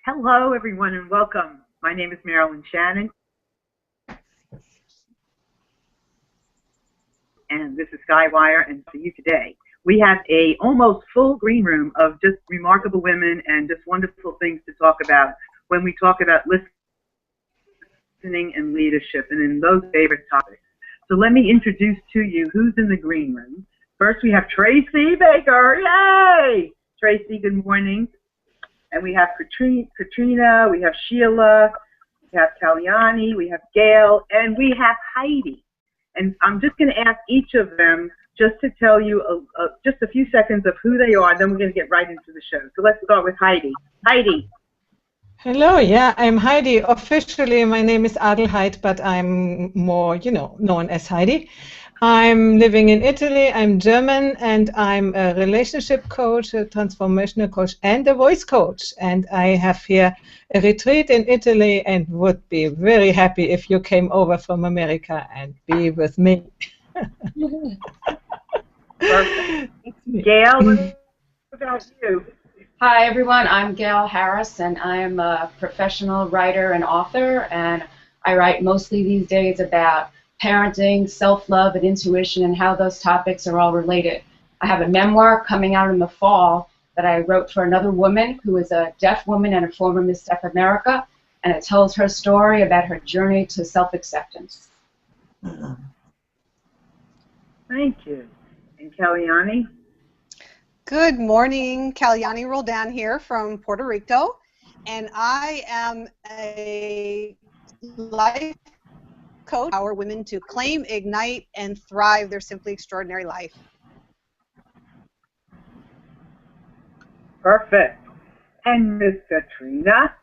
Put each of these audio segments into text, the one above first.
Hello, everyone, and welcome. My name is Marilyn Shannon, and this is SkyWire. And for you today, we have a almost full green room of just remarkable women and just wonderful things to talk about when we talk about listening and leadership, and in those favorite topics. So let me introduce to you who's in the green room. First, we have Tracy Baker. Yay! Tracy, good morning. And we have Katrina, we have Sheila, we have Kalyani, we have Gail, and we have Heidi. And I'm just going to ask each of them just to tell you just a few seconds of who they are, then we're going to get right into the show. So let's start with Heidi. Heidi. Hello, yeah, I'm Heidi. Officially, my name is Adelheid, but I'm more, known as Heidi. I'm living in Italy, I'm German, and I'm a relationship coach, a transformational coach, and a voice coach. And I have here a retreat in Italy and would be very happy if you came over from America and be with me. Perfect. Gail, what about you? Hi, everyone. I'm Gail Harris, and I'm a professional writer and author, and I write mostly these days about parenting, self-love, and intuition, and how those topics are all related. I have a memoir coming out in the fall that I wrote for another woman who is a deaf woman and a former Miss Deaf America, and it tells her story about her journey to self-acceptance. Thank you. And Kalyani? Good morning, Kalyani Roldan here from Puerto Rico, and I am a life coach, empower women to claim, ignite, and thrive their simply extraordinary life. Perfect. And Miss Katrina?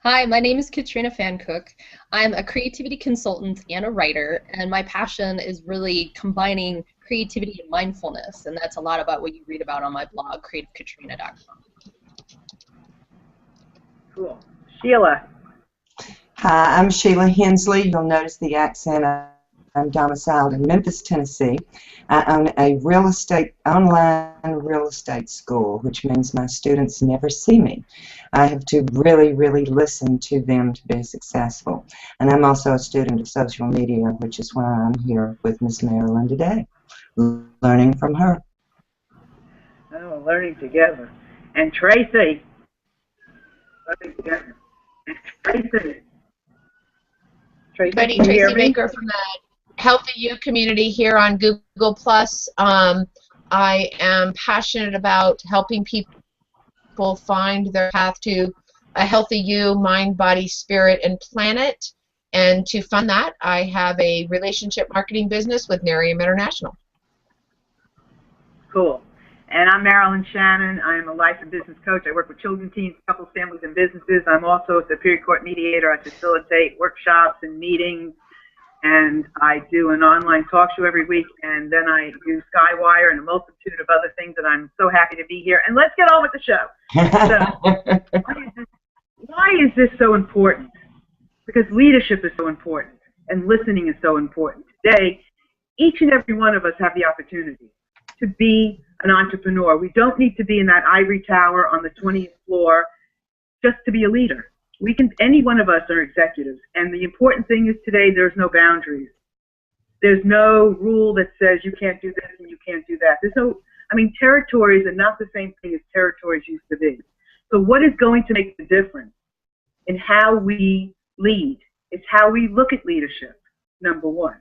Hi, my name is Katrina Fancook. I'm a creativity consultant and a writer, and my passion is really combining creativity and mindfulness, and that's a lot about what you read about on my blog, creativekatrina.com. Cool. Sheila? Hi, I'm Sheila Hensley. You'll notice the accent. I'm domiciled in Memphis, Tennessee. I own a online real estate school, which means my students never see me. I have to really, really listen to them to be successful. And I'm also a student of social media, which is why I'm here with Miss Marilyn today, learning from her. Oh, learning together. And Tracy? Learning together. And Tracy? Everybody, Tracy Baker from the Healthy You community here on Google+. I am passionate about helping people find their path to a healthy you, mind, body, spirit, and planet. And to fund that, I have a relationship marketing business with Nerium International. Cool. And I'm Marilyn Shannon. I am a life and business coach. I work with children, teens, couples, families, and businesses. I'm also a superior court mediator. I facilitate workshops and meetings, and I do an online talk show every week, and then I do SkyWire and a multitude of other things, and I'm so happy to be here. And let's get on with the show. So, why is this so important? Because leadership is so important, and listening is so important. Today, each and every one of us have the opportunity to be an entrepreneur. We don't need to be in that ivory tower on the 20th floor just to be a leader. We can, any one of us are executives, and the important thing is today there's no boundaries. There's no rule that says you can't do this and you can't do that. There's no, territories are not the same thing as territories used to be. So what is going to make the difference in how we lead? It's how we look at leadership, number one.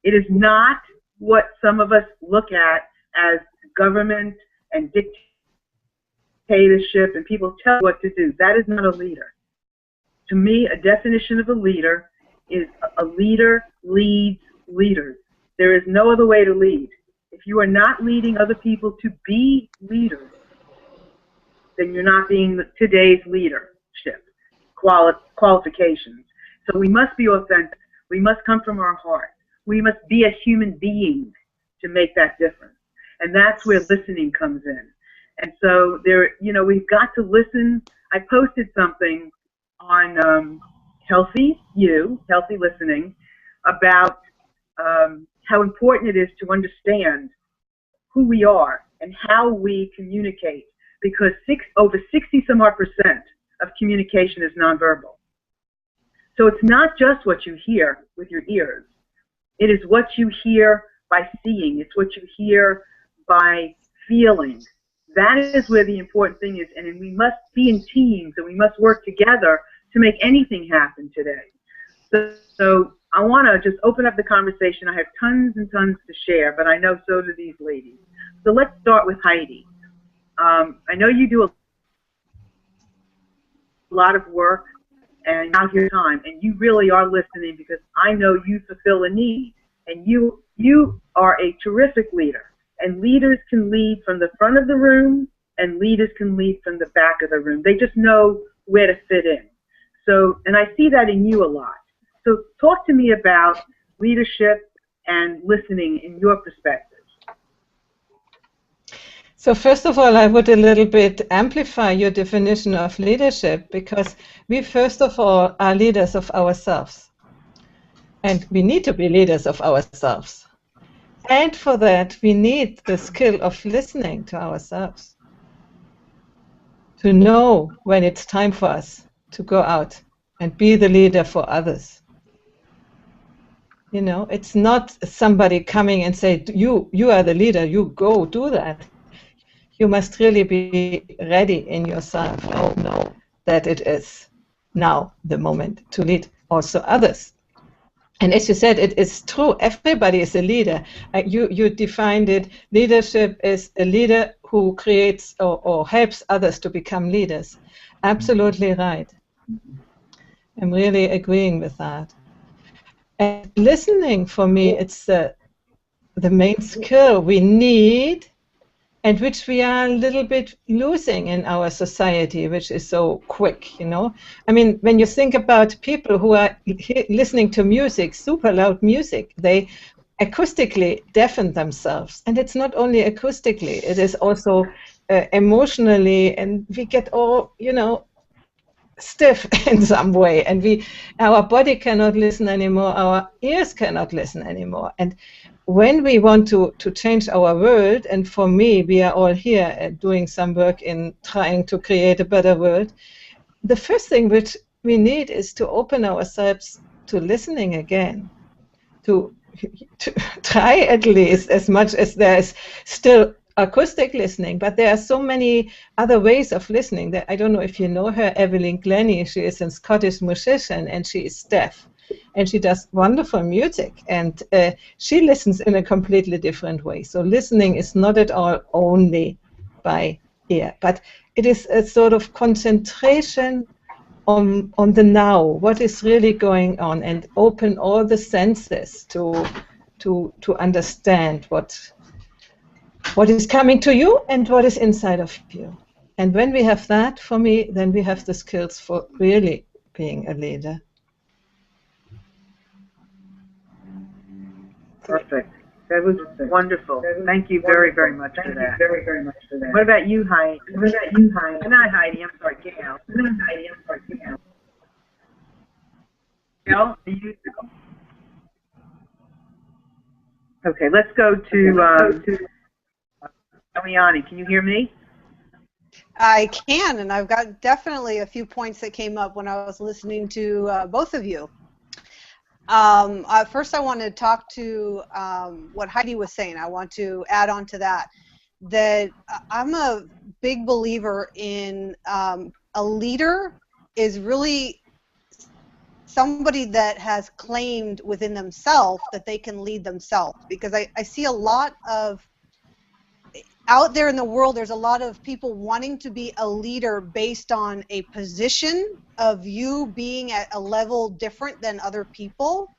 It is not what some of us look at as government and dictatorship and people tell you what to do. That is not a leader. To me, a definition of a leader is a leader leads leaders. There is no other way to lead. If you are not leading other people to be leaders, then you're not being today's leadership qualifications. So we must be authentic. We must come from our heart. We must be a human being to make that difference. And that's where listening comes in. And so there, we've got to listen. I posted something on Healthy Listening, about how important it is to understand who we are and how we communicate, because over 60-some-odd% of communication is nonverbal. So it's not just what you hear with your ears. It is what you hear by seeing. It's what you hear by feeling. That is where the important thing is. And we must be in teams and we must work together to make anything happen today. So I want to just open up the conversation. I have tons and tons to share, but I know so do these ladies. So let's start with Heidi. I know you do a lot of work and out your time, and you really are listening because I know you fulfill a need, and you are a terrific leader. And leaders can lead from the front of the room, and leaders can lead from the back of the room. They just know where to fit in. So, and I see that in you a lot. So talk to me about leadership and listening in your perspective. So first of all, I would a little bit amplify your definition of leadership, because we first of all are leaders of ourselves. And we need to be leaders of ourselves. And for that, we need the skill of listening to ourselves. To know when it's time for us to go out and be the leader for others. You know, it's not somebody coming and say, you are the leader, you go do that. You must really be ready in yourself to know that it is now the moment to lead also others. And as you said, it is true, everybody is a leader. You defined it, leadership is a leader who creates or helps others to become leaders. Absolutely right. I'm really agreeing with that. And listening, for me, it's the main skill we need, and which we are a little bit losing in our society, which is so quick, you know. I mean, when you think about people who are listening to music, super loud music, they acoustically deafen themselves. And it's not only acoustically, it is also emotionally, and we get all, you know, stiff in some way, and our body cannot listen anymore, our ears cannot listen anymore. And when we want to change our world, and for me, we are all here doing some work in trying to create a better world, the first thing which we need is to open ourselves to listening again, to try at least, as much as there is still acoustic listening, but there are so many other ways of listening. That I don't know if you know her, Evelyn Glennie. She is a Scottish musician, and she is deaf, and she does wonderful music, and she listens in a completely different way. So listening is not at all only by ear, but it is a sort of concentration on the now, what is really going on, and open all the senses to understand what is coming to you and what is inside of you. And when we have that, for me, then we have the skills for really being a leader. Perfect. That was wonderful. Thank you very, very much for that. What about you, Heidi? Not Heidi, I'm sorry, Gail. Gail, are you? Okay, let's go to Eliani. Can you hear me? I can, and I've got definitely a few points that came up when I was listening to both of you. First, I want to talk to what Heidi was saying. I want to add on to that I'm a big believer in a leader is really somebody that has claimed within themselves that they can lead themselves, because I see a lot of out there in the world, there's a lot of people wanting to be a leader based on a position of you being at a level different than other people.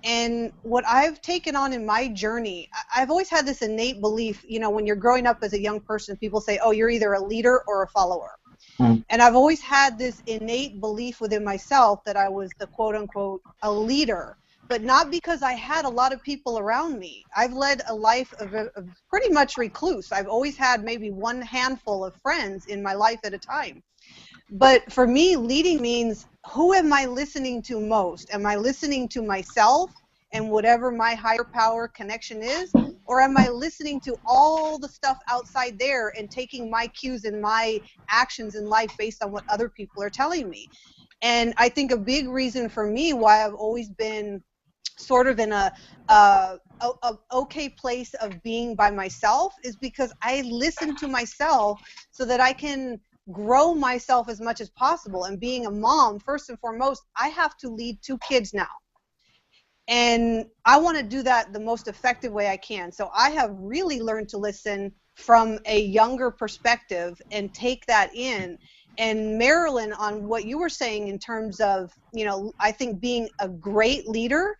And what I've taken on in my journey, I've always had this innate belief, you know, when you're growing up as a young person, people say, oh, you're either a leader or a follower. And I've always had this innate belief within myself that I was the quote-unquote a leader. But not because I had a lot of people around me. I've led a life of pretty much recluse. I've always had maybe one handful of friends in my life at a time. But for me, leading means, who am I listening to most? Am I listening to myself and whatever my higher power connection is? Or am I listening to all the stuff outside there and taking my cues and my actions in life based on what other people are telling me? And I think a big reason for me why I've always been sort of in a okay place of being by myself is because I listen to myself so that I can grow myself as much as possible. And being a mom, first and foremost, I have to lead 2 kids now. And I want to do that the most effective way I can. So I have really learned to listen from a younger perspective and take that in. And Marilyn, on what you were saying in terms of, you know, I think being a great leader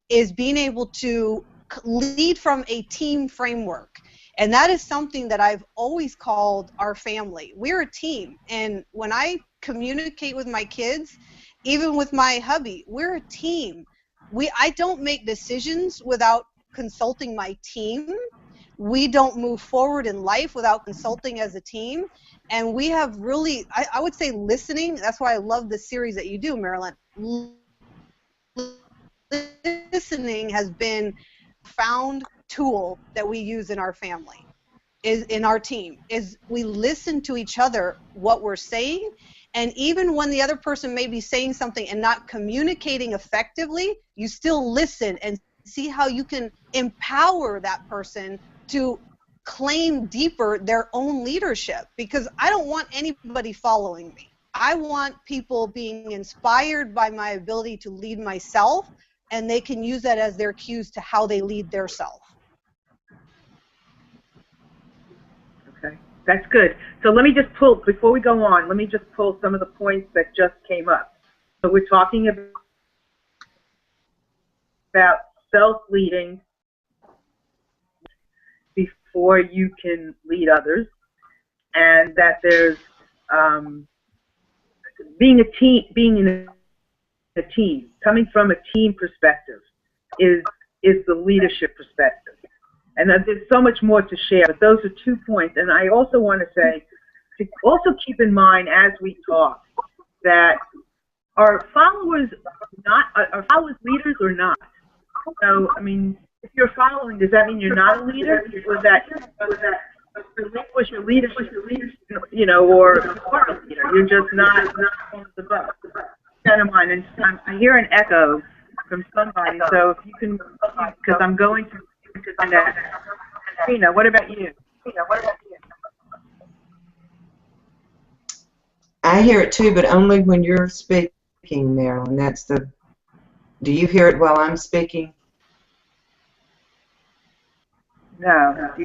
is being able to lead from a team framework. And that is something that I've always called our family. We're a team. And when I communicate with my kids, even with my hubby, we're a team. I don't make decisions without consulting my team. We don't move forward in life without consulting as a team. And we have really, I would say listening, that's why I love the series that you do, Marilyn. Listening has been a profound tool that we use in our family, in our team, is we listen to each other, what we're saying, and even when the other person may be saying something and not communicating effectively, you still listen and see how you can empower that person to claim deeper their own leadership, because I don't want anybody following me. I want people being inspired by my ability to lead myself, and they can use that as their cues to how they lead their self. Okay, that's good. So let me just pull, before we go on, let me just pull some of the points that just came up. So we're talking about self-leading before you can lead others, and that there's being in a team, coming from a team perspective is the leadership perspective. And there's so much more to share, but those are 2 points. And I also want to say, to also keep in mind as we talk, that are followers leaders or not? So, I mean, if you're following, does that mean you're not a leader? Was that relinquish your leadership, you know, or you are a leader? You're just not on the bus. That in mind, and I hear an echo from somebody. So if you can, because I'm going to find out. Tina, what about you? I hear it too, but only when you're speaking, Marilyn. That's the. Do you hear it while I'm speaking? No.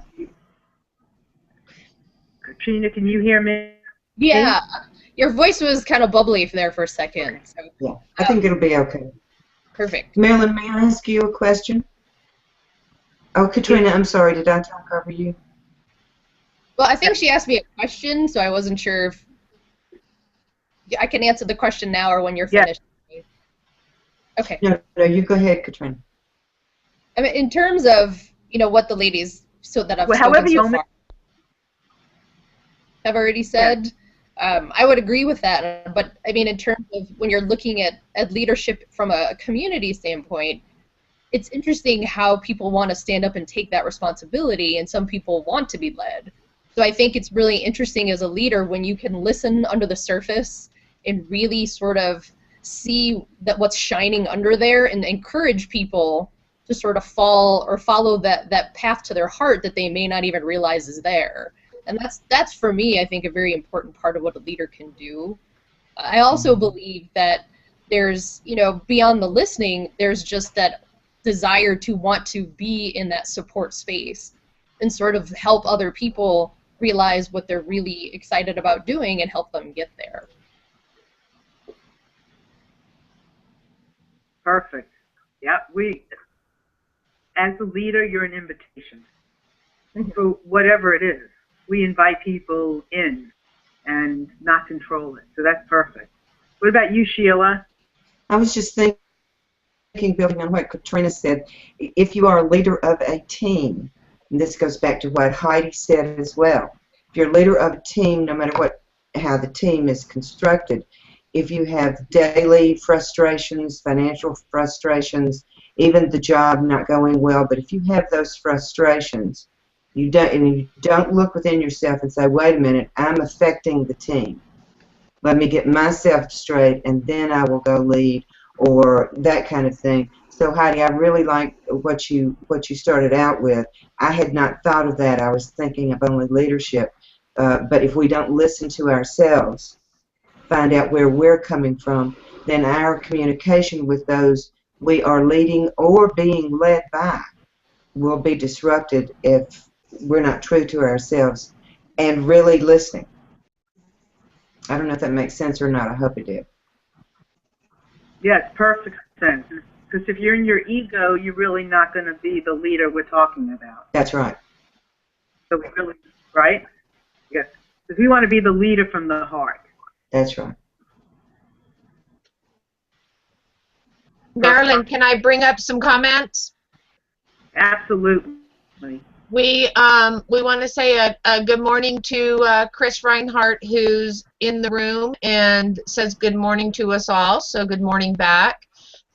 Katrina, can you hear me? Yeah, your voice was kind of bubbly there for a second. So, yeah, I think it'll be okay. Perfect. Marilyn, may I ask you a question? Oh, Katrina, I'm sorry. Did I talk over you? Well, I think she asked me a question, so I wasn't sure if I can answer the question now or when you're finished. Yeah. Okay. No, you go ahead, Katrina. I mean, in terms of, you know, what the ladies that I've spoken so far have already said, I would agree with that. But I mean, in terms of when you're looking at leadership from a community standpoint, it's interesting how people want to stand up and take that responsibility, and some people want to be led. So I think it's really interesting as a leader when you can listen under the surface and really sort of see that what's shining under there and encourage people to sort of follow that path to their heart that they may not even realize is there. And that's for me, I think, a very important part of what a leader can do. I also believe that there's, you know, beyond the listening, there's just that desire to want to be in that support space and sort of help other people realize what they're really excited about doing and help them get there. Perfect. Yeah, as a leader, you're an invitation for whatever it is. We invite people in and not control it. So that's perfect. What about you, Sheila? I was just thinking, building on what Katrina said, if you are a leader of a team, and this goes back to what Heidi said as well, if you're a leader of a team, no matter how the team is constructed, if you have daily frustrations, financial frustrations, even the job not going well. But if you have those frustrations, you don't look within yourself and say, wait a minute, I'm affecting the team. Let me get myself straight, and then I will go lead, or that kind of thing. So Heidi, I really like what you started out with. I had not thought of that. I was thinking of only leadership. But if we don't listen to ourselves, find out where we're coming from, then our communication with those we are leading or being led by will be disrupted if we're not true to ourselves and really listening. I don't know if that makes sense or not. I hope it did. Yes, perfect sense. Because if you're in your ego, you're really not going to be the leader we're talking about. That's right. So we really, right? Yes. Because we want to be the leader from the heart. That's right. Marilyn, can I bring up some comments? Absolutely. We want to say a good morning to Chris Reinhardt, who's in the room and says good morning to us all. So good morning back.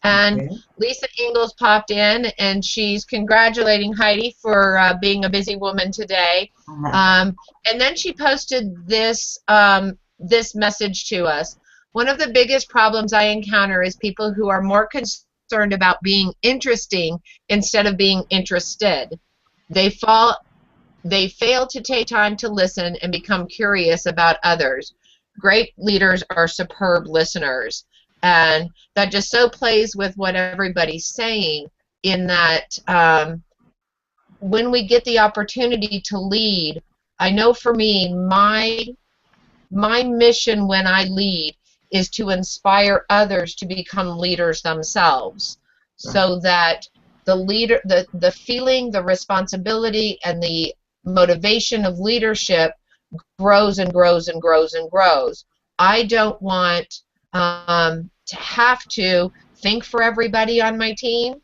And okay. Lisa Ingalls popped in, and she's congratulating Heidi for being a busy woman today. And then she posted this this message to us. One of the biggest problems I encounter is people who are more concerned about being interesting instead of being interested. They fail to take time to listen and become curious about others. Great leaders are superb listeners. And that just so plays with what everybody's saying, in that when we get the opportunity to lead, I know for me, my mission when I lead is to inspire others to become leaders themselves, so that the leader, the feeling, the responsibility, and the motivation of leadership grows and grows and grows and grows. I don't want to have to think for everybody on my team.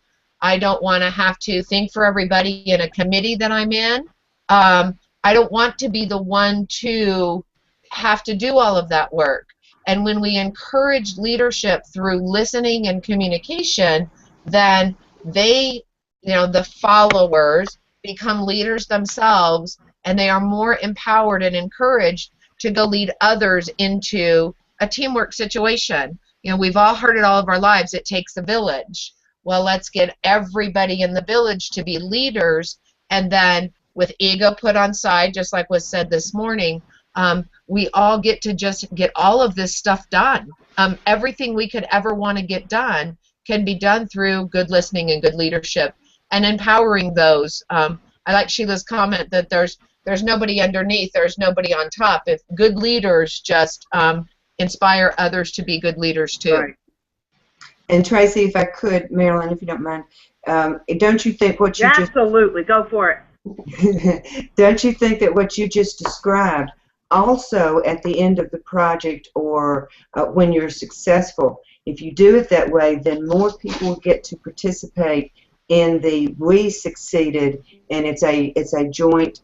I don't want to have to think for everybody in a committee that I'm in. I don't want to be the one to have to do all of that work. And when we encourage leadership through listening and communication, then they, the followers, become leaders themselves, and they are more empowered and encouraged to go lead others into a teamwork situation. We've all heard it all of our lives, it takes a village. Well, let's get everybody in the village to be leaders, and then with ego put on side, just like was said this morning, we all get to just get all of this stuff done. Everything we could ever want to get done can be done through good listening and good leadership and empowering those. I like Sheila's comment that there's nobody underneath, there's nobody on top. If good leaders just inspire others to be good leaders too. Right. And Tracy, if I could, Marilyn, if you don't mind, don't you think what you Absolutely, go for it. Don't you think that what you just described, also at the end of the project or when you're successful, if you do it that way, then more people get to participate in the we succeeded, and it's a joint,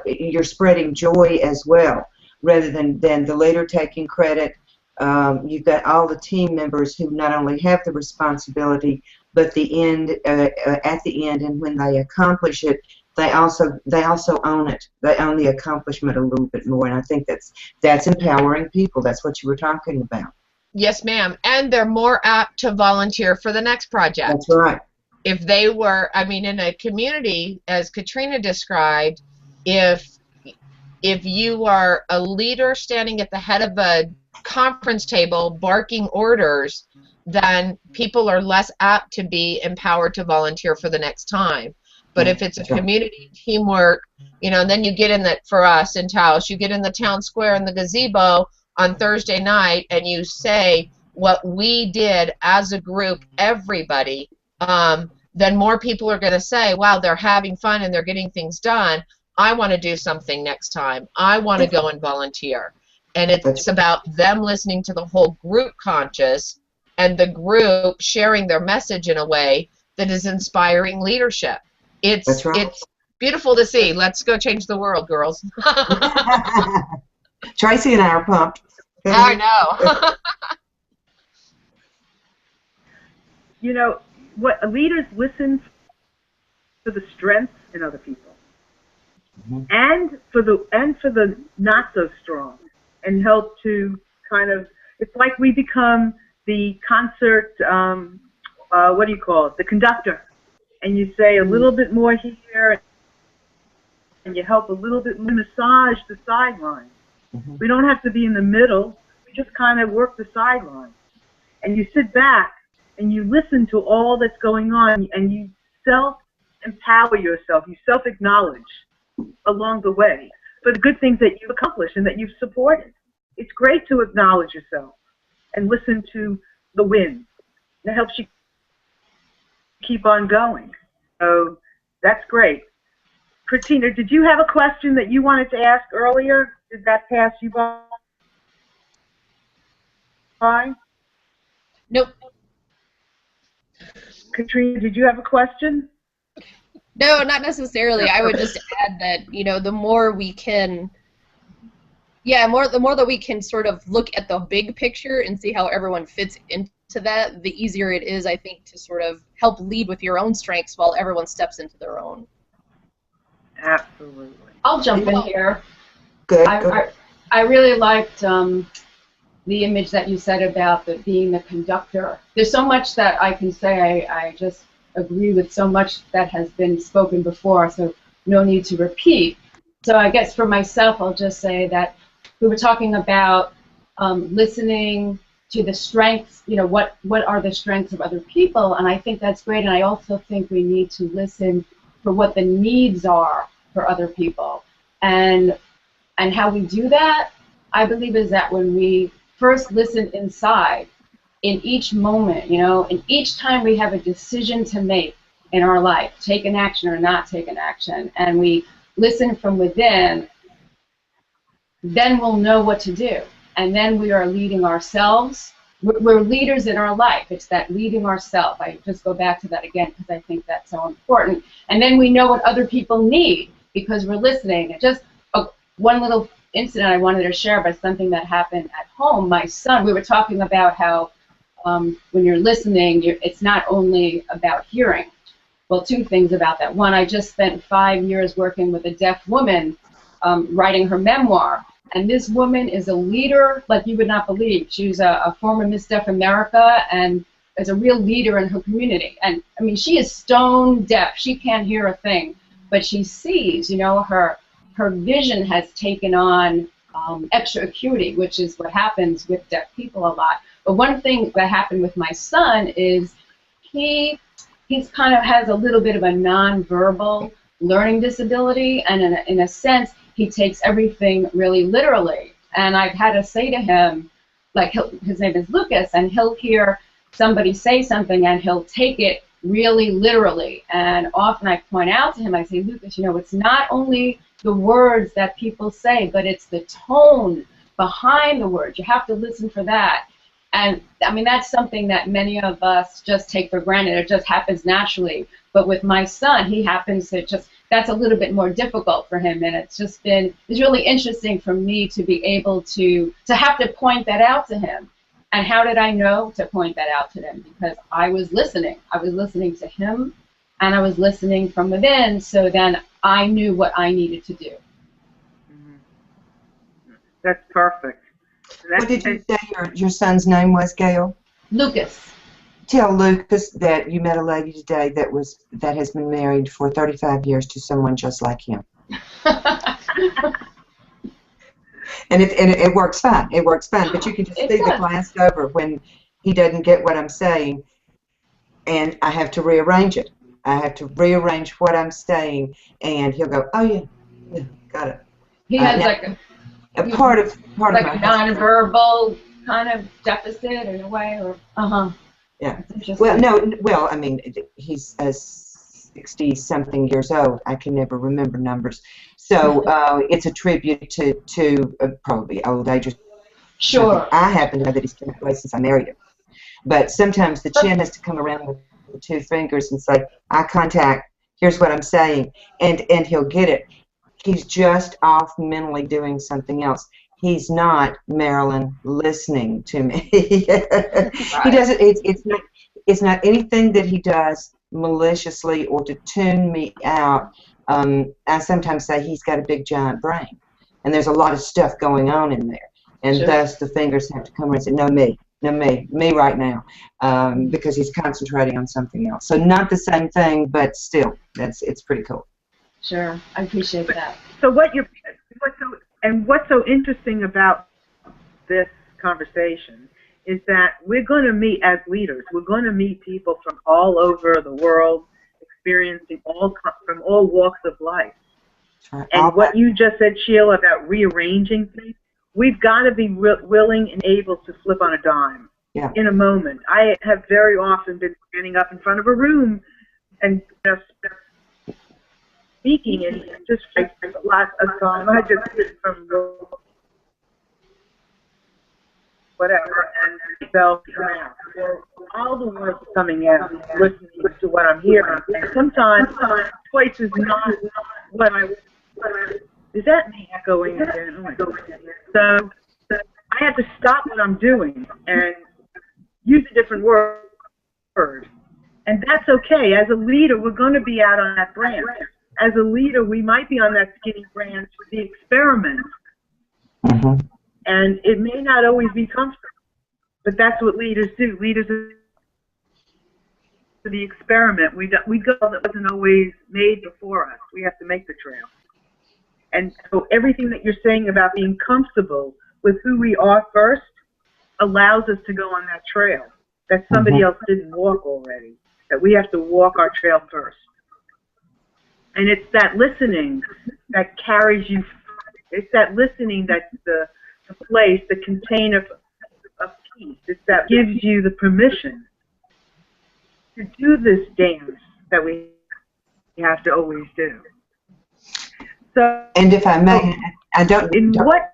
you're spreading joy as well, rather than the leader taking credit. You've got all the team members who not only have the responsibility, but at the end, and when they accomplish it, they also own it. They own the accomplishment a little bit more, and I think that's empowering people. That's what you were talking about. Yes, ma'am. And they're more apt to volunteer for the next project. That's right. If they were, in a community, as Katrina described, if you are a leader standing at the head of a conference table barking orders, then people are less apt to be empowered to volunteer for the next time. But if it's a community teamwork, then you get in that, for us in Taos, you get in the town square in the gazebo on Thursday night and you say what we did as a group, everybody, then more people are going to say, wow, they're having fun and they're getting things done. I want to do something next time. I want to go and volunteer. And it's about them listening to the whole group conscious and the group sharing their message in a way that is inspiring leadership. It's beautiful to see. Let's go change the world, girls. Tracy and I are pumped. I know. what leaders listen for the strengths in other people, and for the not so strong, and help to kind of, it's like we become the concert, what do you call it, the conductor, and you say a little bit more here, and you help a little bit massage the sidelines. We don't have to be in the middle. We just kind of work the sidelines, and you sit back and you listen to all that's going on, and you self-empower yourself. You self-acknowledge along the way for the good things that you've accomplished and that you've supported. It's great to acknowledge yourself and listen to the wins. That helps you keep on going. So that's great. Christina, did you have a question that you wanted to ask earlier? Did that pass you by? Nope. Katrina, did you have a question? No, not necessarily. I would just add that, you know, the more we can, the more that we can sort of look at the big picture and see how everyone fits into that, the easier it is, I think, to sort of help lead with your own strengths while everyone steps into their own. Absolutely. I'll jump in here. Good. I really liked the image that you said about being the conductor. There's so much that I can say. I just agree with so much that has been spoken before, so no need to repeat. So I guess for myself, I'll just say that we were talking about listening to the strengths, you know, what are the strengths of other people, and I think that's great, and I also think we need to listen for what the needs are for other people. And how we do that, I believe, is that when we first listen inside, in each moment, you know, and each time we have a decision to make in our life, take an action or not take an action, and we listen from within, then we'll know what to do. And then we are leading ourselves. We're leaders in our life. It's that leading ourselves. I just go back to that again because I think that's so important. And then we know what other people need because we're listening. And just one little incident I wanted to share about something that happened at home. My son, we were talking about how when you're listening, it's not only about hearing. Well, two things about that. One, I just spent 5 years working with a deaf woman writing her memoir. And this woman is a leader like you would not believe. She's a former Miss Deaf America and is a real leader in her community. And, I mean, she is stone deaf. She can't hear a thing. But she sees, you know, her vision has taken on extra acuity, which is what happens with deaf people a lot. But one thing that happened with my son is he's kind of has a little bit of a nonverbal learning disability, and in a sense, he takes everything really literally. And I've had to say to him, like, his name is Lucas, and he'll hear somebody say something and he'll take it really literally. And often I point out to him, I say, Lucas, you know, it's not only the words that people say, but it's the tone behind the words. You have to listen for that. And, I mean, that's something that many of us just take for granted. It just happens naturally. But with my son, he happens to just, that's a little bit more difficult for him. And it's just been, it's really interesting for me to be able to have to point that out to him. And how did I know to point that out to him? Because I was listening. I was listening to him, and I was listening from within, so then I knew what I needed to do. That's perfect. What did you say your son's name was, Gail? Lucas. Tell Lucas that you met a lady today that has been married for 35 years to someone just like him. And it works fine. It works fine. But you can just see the glass over when he doesn't get what I'm saying, and I have to rearrange it. I have to rearrange what I'm saying, and he'll go, "Oh yeah, got it." He has like a part of like a nonverbal kind of deficit in a way, or Yeah. Well, no. Well, I mean, he's 60-something years old. I can never remember numbers. So it's a tribute to probably old age. Sure. I happen to know that he's been away since I married him. But sometimes the chin has to come around with the 2 fingers and say, eye contact, here's what I'm saying. And he'll get it. He's just off mentally doing something else. He's not, Marilyn, listening to me. He doesn't. It's not. it's not anything that he does maliciously or to tune me out. I sometimes say he's got a big giant brain, and there's a lot of stuff going on in there, and Sure. thus the fingers have to come around and say, no, me right now, because he's concentrating on something else. So not the same thing, but still, it's pretty cool. Sure, I appreciate that. So what's so interesting about this conversation is that we're going to meet as leaders. We're going to meet people from all over the world, experiencing from all walks of life. And what you just said, Sheila, about rearranging things, we've got to be willing and able to flip on a dime in a moment. I have very often been standing up in front of a room and just speaking, and just lots of time. I just sit from whatever, and felt all the words coming out, listening to what I'm hearing. And sometimes voice is not what I. Is that me echoing again? Oh my God. So I have to stop what I'm doing and use a different word. And that's okay. As a leader, we're going to be out on that branch. As a leader, we might be on that skinny branch with the experiment. Mm-hmm. And it may not always be comfortable, but that's what leaders do. Leaders are the experiment. We go that wasn't always made before us. We have to make the trail. And so everything that you're saying about being comfortable with who we are first allows us to go on that trail that somebody else didn't walk already, that we have to walk our trail first. And it's that listening that carries you. It's that listening that's the place, the container of peace. It's that gives you the permission to do this dance that we have to always do. So, and if I may, I don't. What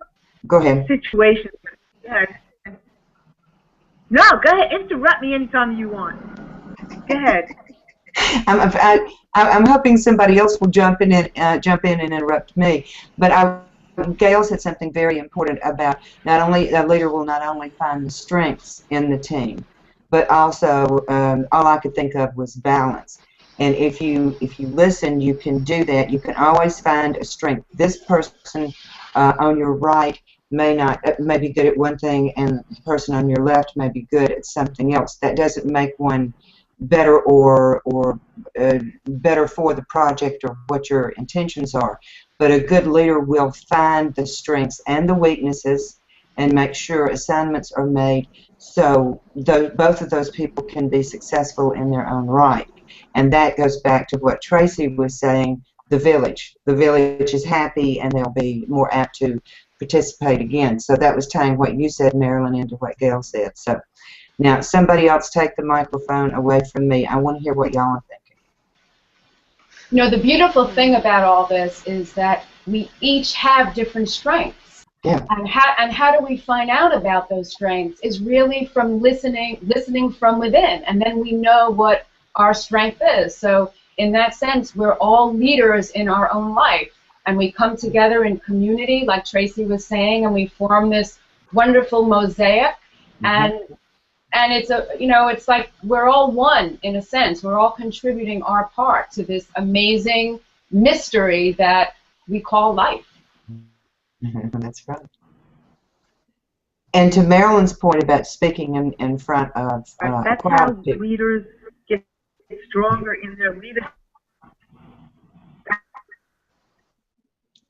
go ahead. Situation? Yeah. No, go ahead. Interrupt me anytime you want. Go ahead. I'm hoping somebody else will jump in and interrupt me. But Gail said something very important about not only a leader will not only find the strengths in the team, but also all I could think of was balance. And if you listen, you can do that. You can always find a strength. This person on your right may be good at one thing, and the person on your left may be good at something else. That doesn't make one better or better for the project or what your intentions are. But a good leader will find the strengths and the weaknesses and make sure assignments are made so both of those people can be successful in their own right. And that goes back to what Tracy was saying, the village. The village is happy and they'll be more apt to participate again. So that was tying what you said, Marilyn, into what Gail said. So now somebody else take the microphone away from me. I want to hear what y'all are thinking. You know, the beautiful thing about all this is that we each have different strengths. Yeah. And how do we find out about those strengths is really from listening from within, and then we know what our strength is. So in that sense, we're all leaders in our own life, and we come together in community, like Tracy was saying, and we form this wonderful mosaic. And it's it's like we're all one in a sense. We're all contributing our part to this amazing mystery that we call life. That's right. And to Marilyn's point about speaking in front of a that's crowd how of people. Leaders get stronger in their leadership.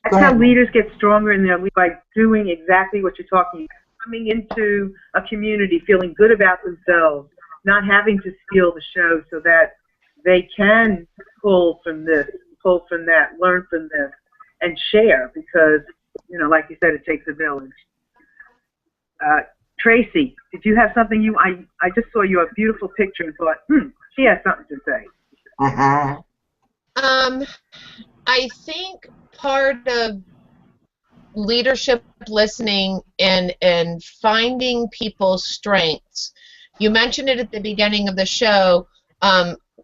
That's how leaders get stronger in their leadership, by doing exactly what you're talking about. Coming into a community feeling good about themselves, not having to steal the show, so that they can pull from this, pull from that, learn from this, and share, because, you know, like you said, it takes a village. Tracy, did you have something I just saw your beautiful picture and thought, she has something to say. I think part of leadership listening and finding people's strengths, you mentioned it at the beginning of the show,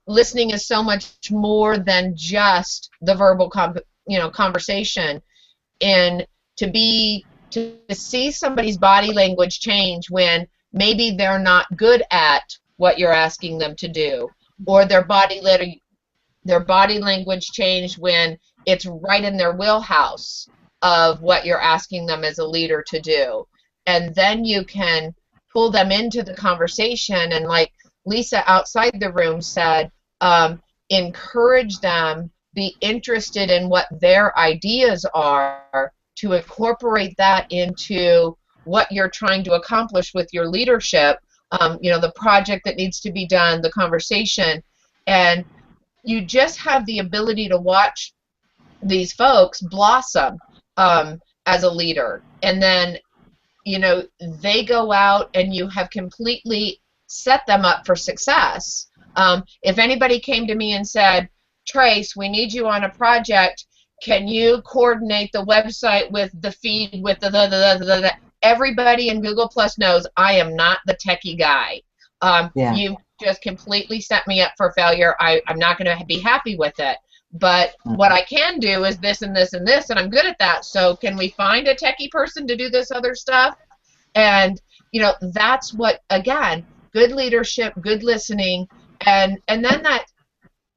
listening is so much more than just the verbal conversation, and to see somebody's body language change when maybe they're not good at what you're asking them to do, or their body language change when it's right in their wheelhouse of what you're asking them as a leader to do. And then you can pull them into the conversation, and like Lisa outside the room said, encourage them, be interested in what their ideas are, to incorporate that into what you're trying to accomplish with your leadership, you know, the project that needs to be done, the conversation. And you just have the ability to watch these folks blossom as a leader. And then, you know, they go out and you have completely set them up for success. If anybody came to me and said, Trace, we need you on a project, can you coordinate the website with the feed with the everybody in Google Plus knows I am not the techie guy. You just completely set me up for failure. I'm not going to be happy with it. But what I can do is this and this and this, and I'm good at that. So can we find a techie person to do this other stuff? And, you know, that's what, again, good leadership, good listening, and then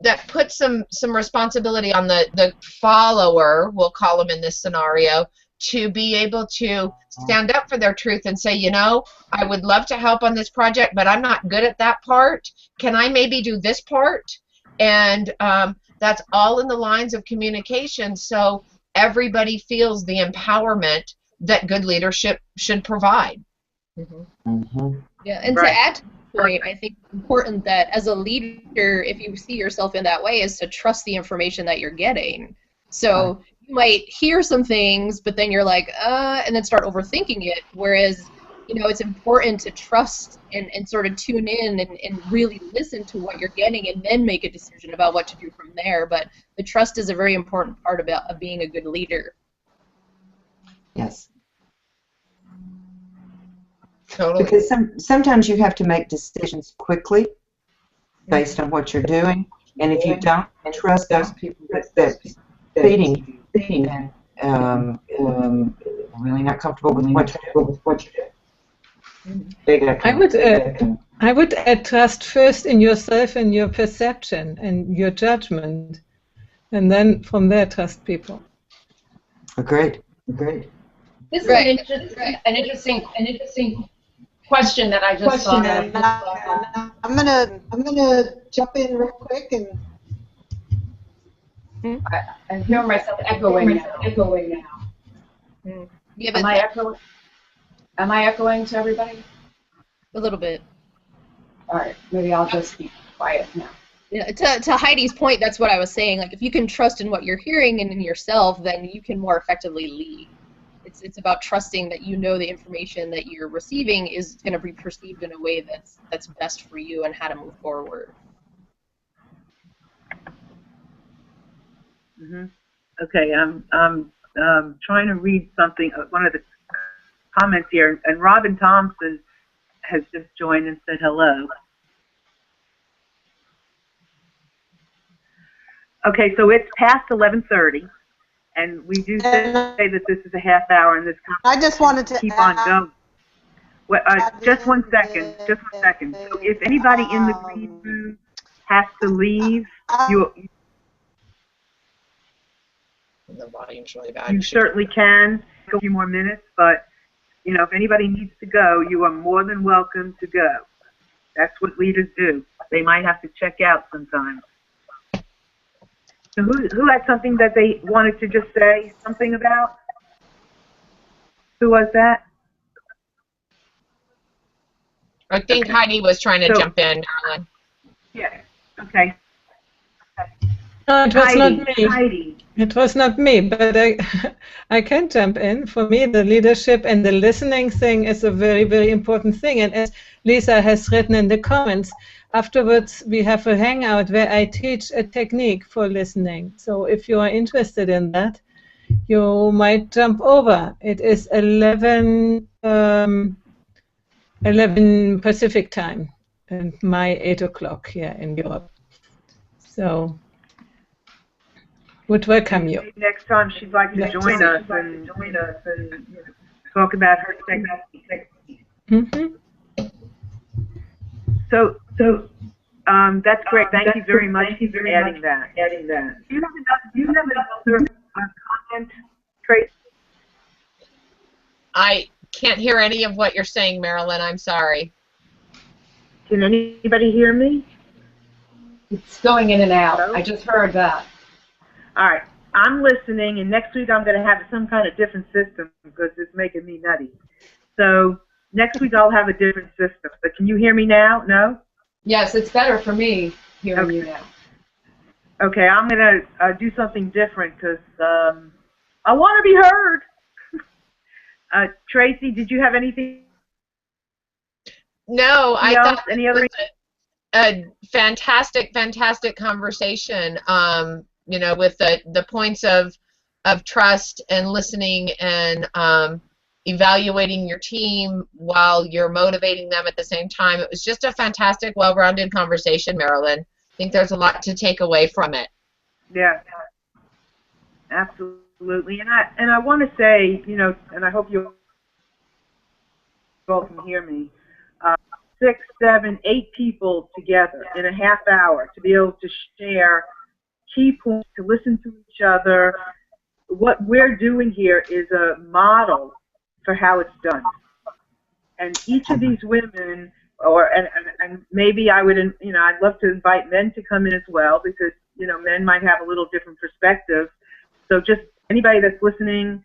that puts some responsibility on the follower, we'll call them in this scenario, to be able to stand up for their truth and say, you know, I would love to help on this project, but I'm not good at that part. Can I maybe do this part? And that's all in the lines of communication, so everybody feels the empowerment that good leadership should provide. Yeah, and to add to the point, I think it's important that as a leader, if you see yourself in that way, is to trust the information that you're getting. So you might hear some things, but then you're like, and then start overthinking it, whereas, you know, it's important to trust and sort of tune in and really listen to what you're getting and then make a decision about what to do from there. But the trust is a very important part of being a good leader. Yes. Totally. Because sometimes you have to make decisions quickly based on what you're doing, and if you don't trust those people that feeding and really not comfortable with what you do. I would add trust first in yourself and your perception and your judgment, and then from there trust people. Agreed. This is an interesting question that I just thought of. I'm gonna jump in real quick and. I'm hearing myself echoing now. Yeah, but Am I echoing to everybody? a little bit. All right, maybe I'll just be quiet now. Yeah, to Heidi's point, that's what I was saying. Like, if you can trust in what you're hearing and in yourself, then you can more effectively lead. It's about trusting that you know the information that you're receiving is going to be perceived in a way that's best for you and how to move forward. Okay, I'm trying to read something. One of the comments here, and Robin Thompson has just joined and said hello. Okay, so it's past 11:30, and we do say that this is a half hour, and this I just wanted to keep on going. Well, just one second. So if anybody in the green room has to leave, The volume's really bad. you certainly can go a few more minutes, but you know, if anybody needs to go, you are more than welcome to go. That's what leaders do. They might have to check out sometimes. So who had something that they wanted to just say something about? Who was that? I think Heidi was trying to jump in, Marilyn. Yeah. Okay. No, it was not me. Heidi. It was not me, but I can jump in. For me, the leadership and the listening thing is a very, very important thing. And as Lisa has written in the comments, afterwards we have a hangout where I teach a technique for listening. So if you are interested in that, you might jump over. It is 11 Pacific time, and my 8 o'clock here in Europe. So would welcome you. Next time she'd like to join us and talk about her technique. That's great. Thank you very much for adding that. Do you have another comment, Tracy? I can't hear any of what you're saying, Marilyn. I'm sorry. Can anybody hear me? It's going in and out. Hello? I just heard that. All right. I'm listening, and next week I'm going to have some kind of different system because it's making me nutty. So next week I'll have a different system. But can you hear me now? No? Yes, it's better for me hearing you now. Okay, I'm going to do something different because I want to be heard. Tracy, did you have anything? No, I thought any other? A fantastic conversation. You know, with the points of trust and listening and evaluating your team while you're motivating them at the same time. It was just a fantastic, well-rounded conversation, Marilyn. I think there's a lot to take away from it. Yeah, absolutely. And I want to say, you know, and I hope you all can hear me. 6, 7, 8 people together in a half hour to be able to share key points, to listen to each other. What we're doing here is a model for how it's done. And each of these women, and maybe I would, you know, I'd love to invite men to come in as well because, you know, men might have a little different perspective. So just anybody that's listening,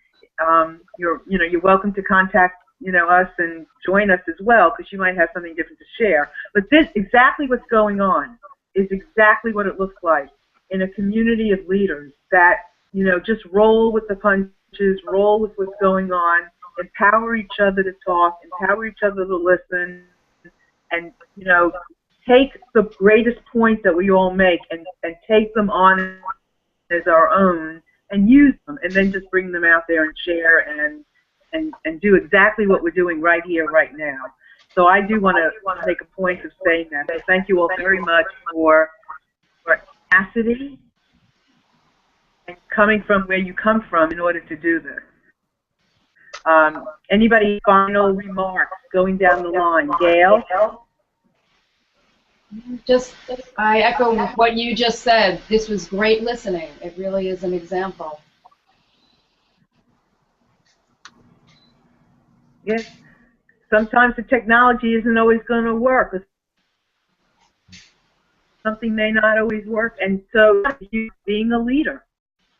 you're welcome to contact, you know, us and join us as well because you might have something different to share. But this, exactly what's going on, is exactly what it looks like in a community of leaders that, you know, just roll with the punches, roll with what's going on, empower each other to talk, empower each other to listen, and, you know, take the greatest points that we all make and take them on as our own and use them, and then just bring them out there and share and do exactly what we're doing right here, right now. So I do want to make a point of saying that. So thank you all very much for tenacity and coming from where you come from in order to do this. Anybody final remarks going down the line? Gail? I echo what you just said. This was great listening. It really is an example. Yes. Sometimes the technology isn't always going to work. Something may not always work, and so you being a leader,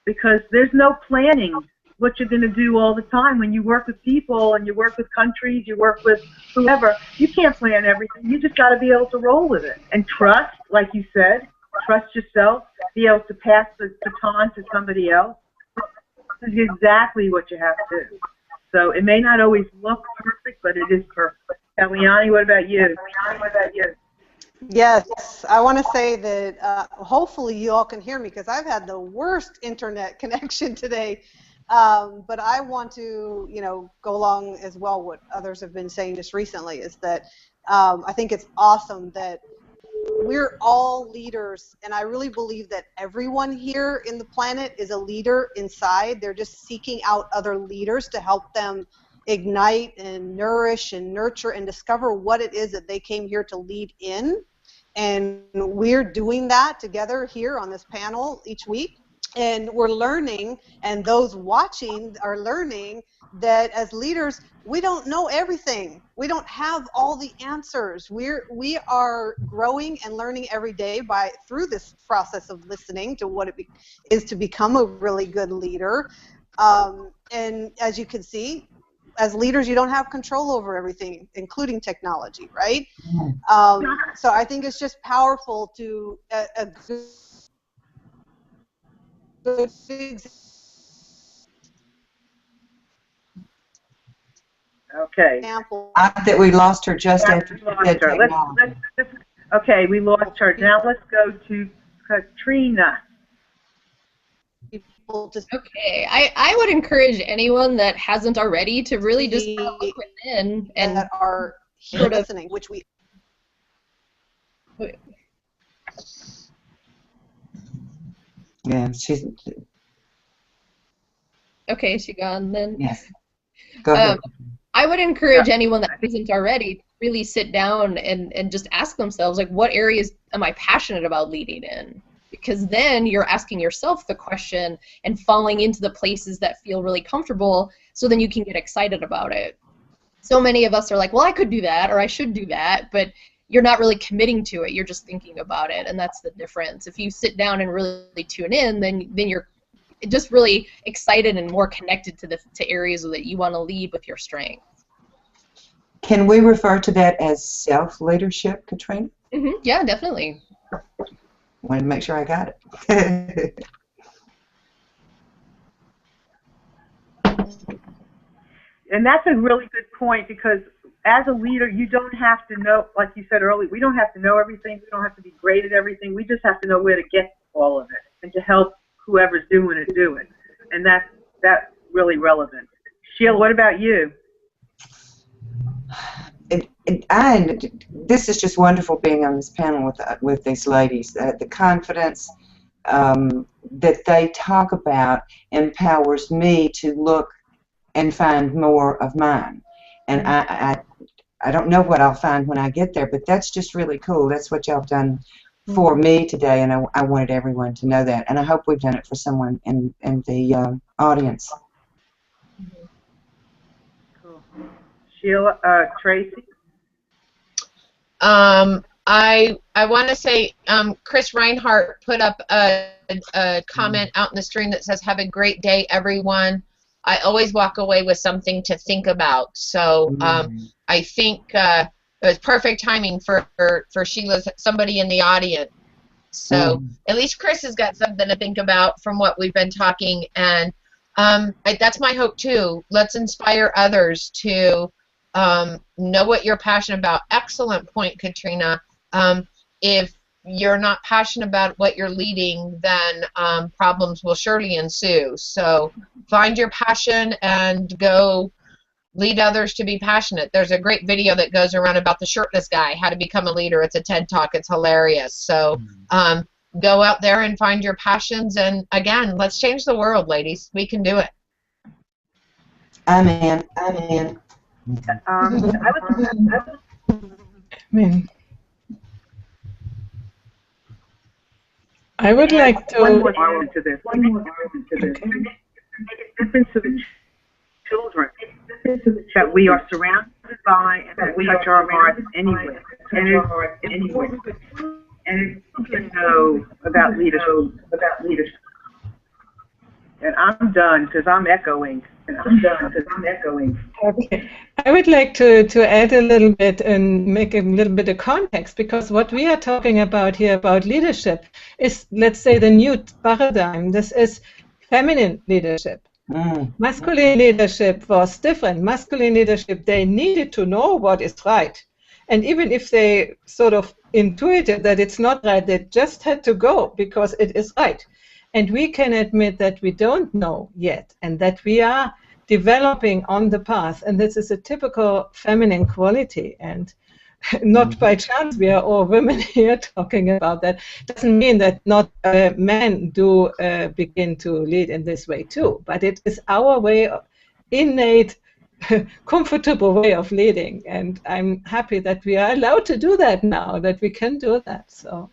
because there's no planning what you're going to do all the time. When you work with people and you work with countries, you work with whoever, you can't plan everything. You just got to be able to roll with it. And trust, like you said, trust yourself, be able to pass the baton to somebody else. This is exactly what you have to do. So it may not always look perfect, but it is perfect. Kalyani, what about you? Yes, I want to say that hopefully you all can hear me because I've had the worst internet connection today. But I want to, you know, go along as well what others have been saying just recently is that I think it's awesome that we're all leaders, and I really believe that everyone here in the planet is a leader inside. They're just seeking out other leaders to help them ignite and nourish and nurture and discover what it is that they came here to lead in. And we're doing that together here on this panel each week. And we're learning, and those watching are learning, that as leaders, we don't know everything. We don't have all the answers. We are growing and learning every day through this process of listening to what it is to become a really good leader. And as you can see, as leaders, you don't have control over everything, including technology, right? So I think it's just powerful to Okay. I think we lost her just after she said technology. Okay, we lost her. Now let's go to Katrina. Okay, I would encourage anyone that hasn't already to really just look within and that are sort of listening, which we. Yeah, she's. Okay, is she gone then? Yes. Go ahead. I would encourage anyone that isn't already to really sit down and just ask themselves, like, what areas am I passionate about leading in? Because then you're asking yourself the question and falling into the places that feel really comfortable, so then you can get excited about it. So many of us are like, well, I could do that, or I should do that, but you're not really committing to it. You're just thinking about it, and that's the difference. If you sit down and really tune in, then you're just really excited and more connected to areas that you want to lead with your strengths. Can we refer to that as self-leadership, Katrina? Mm-hmm. Yeah, definitely. Wanted to make sure I got it. And that's a really good point, because as a leader, you don't have to know, like you said earlier, we don't have to know everything. We don't have to be great at everything. We just have to know where to get all of it and to help whoever's doing it do it. And that's really relevant. Sheila, what about you? This is just wonderful being on this panel with these ladies. The confidence that they talk about empowers me to look and find more of mine. And I don't know what I'll find when I get there, but that's just really cool. That's what y'all have done for me today, and I wanted everyone to know that. And I hope we've done it for someone in the audience. Cool. Sheila, Tracy? I want to say Chris Reinhardt put up a comment out in the stream that says, "Have a great day, everyone." I always walk away with something to think about. So I think it was perfect timing for Sheila's somebody in the audience. So at least Chris has got something to think about from what we've been talking, and that's my hope too. Let's inspire others to know what you're passionate about. Excellent point, Katrina. If you're not passionate about what you're leading, then problems will surely ensue. So find your passion and go lead others to be passionate. There's a great video that goes around about the shirtless guy, how to become a leader. It's a TED Talk. It's hilarious. So go out there and find your passions. And again, let's change the world, ladies. We can do it. Amen. I would like to. One more element to this. Make a difference to the children that we are surrounded by and that we touch our hearts anyway. And children know about leadership. And I'm done because I'm echoing. Okay. I would like to add a little bit and make a little bit of context, because what we are talking about here about leadership is, let's say, the new paradigm. This is feminine leadership. Masculine leadership was different. Masculine leadership, they needed to know what is right. And even if they sort of intuited that it's not right, they just had to go because it is right. And we can admit that we don't know yet, and that we are developing on the path. And this is a typical feminine quality. And not by chance we are all women here talking about that. Doesn't mean that not men do begin to lead in this way too. But it is our way, of innate, comfortable way of leading. And I'm happy that we are allowed to do that now, that we can do that. So.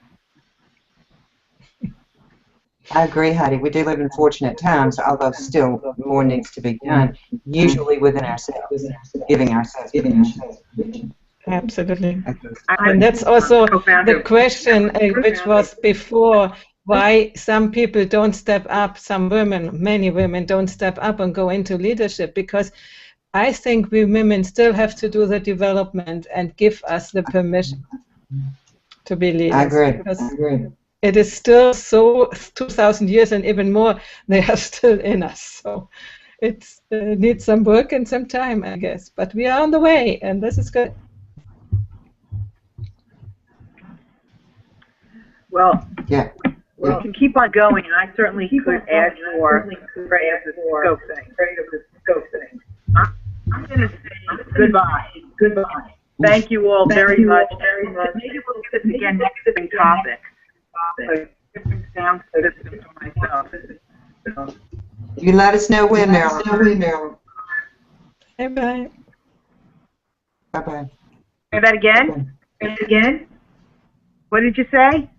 I agree, Heidi. We do live in fortunate times, although still more needs to be done, usually within ourselves, giving ourselves. Absolutely. And that's also the question which was before, why some people don't step up, some women, many women don't step up and go into leadership, because I think we women still have to do the development and give us the permission to be leaders. I agree. It is still so 2,000 years and even more, they are still in us. So it needs some work and some time, I guess. But we are on the way, and this is good. Well, yeah. We can keep on going, and I certainly could add more creative scope thing. I'm going to say goodbye. Thank you all very much. Maybe we'll do this again next topic. Different sound system for myself. You let us know when, Marilyn. Bye-bye. Bye-bye. Say that again? Say it again? What did you say?